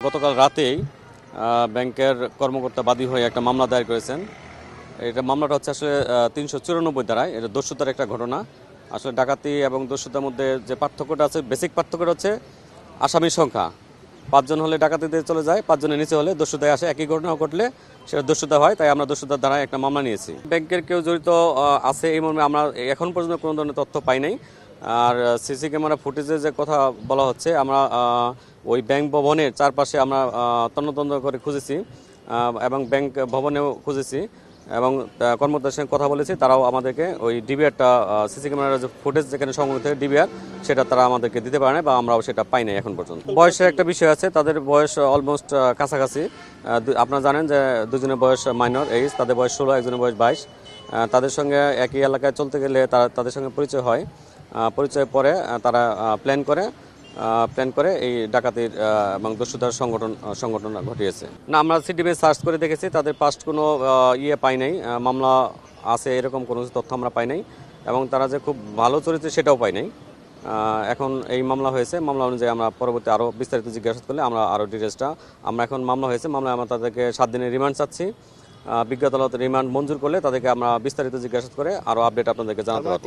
গতকাল রাতেই ব্যাংকের কর্মকর্তা বাদী হয়ে একটা মামলা দায়ের করেছেন। এটা মামলাটা হচ্ছে আসলে ৩৯৪ ধারায়, এটা দস্যুতার একটা ঘটনা। আসলে ডাকাতি এবং দস্যুতার মধ্যে যে পার্থক্যটা আছে, বেসিক পার্থক্যটা হচ্ছে আসামির সংখ্যা। ৫ জন হলে ডাকাতিতে চলে যায়, ৫ জনের নিচে হলে দস্যুতায় আসে। একই ঘটনা ঘটলে সেটা দস্যুতা হয়, তাই আমরা দস্যুতার ধারায় একটা মামলা নিয়েছি। ব্যাংকের কেউ জড়িত আছে এই মর্মে আমরা এখন পর্যন্ত কোনো ধরনের তথ্য পাই নাই। আর সিসি ক্যামেরা ফুটেজে যে কথা বলা হচ্ছে, আমরা ওই ব্যাংক ভবনের চারপাশে আমরা তন্ন করে খুঁজেছি এবং ব্যাংক ভবনেও খুঁজেছি এবং কর্মকর্তার সঙ্গে কথা বলেছি। তারাও আমাদেরকে ওই ডিবিআরটা, সিসি ক্যামেরার যে ফুটেজ যেখানে সংগ্রহ থেকে ডিবিআর, সেটা তারা আমাদেরকে দিতে পারে না বা আমরাও সেটা পাই নাই এখন পর্যন্ত। বয়সের একটা বিষয় আছে, তাদের বয়স অলমোস্ট কাছাকাছি। আপনারা জানেন যে দুজনের বয়স মাইনর এজ, তাদের বয়স 16, একজনের বয়স 22। তাদের সঙ্গে একই এলাকায় চলতে গেলে তাদের সঙ্গে পরিচয় হয়। পরিচয়ের পরে তারা প্ল্যান করে এই ডাকাতির এবং দস্যুতার সংগঠন ঘটিয়েছে। না, আমরা সিটিভি সার্চ করে দেখেছি, তাদের পাস্ট কোনো পাই নাই, মামলা আছে এরকম কোনো তথ্য আমরা পাই নাই এবং তারা যে খুব ভালো চরিত্র সেটাও পাই নাই। এখন এই মামলা হয়েছে, মামলা অনুযায়ী আমরা পরবর্তী আরও বিস্তারিত জিজ্ঞাসা করলে আমরা আরও ডিটেলসটা এখন মামলা হয়েছে, মামলায় আমরা তাদেরকে 7 দিনের রিমান্ড চাচ্ছি। বিজ্ঞ আদালত রিমান্ড মঞ্জুর করলে তাদেরকে আমরা বিস্তারিত জিজ্ঞাসা করে আরও আপডেট আপনাদেরকে জানাতে পারবো।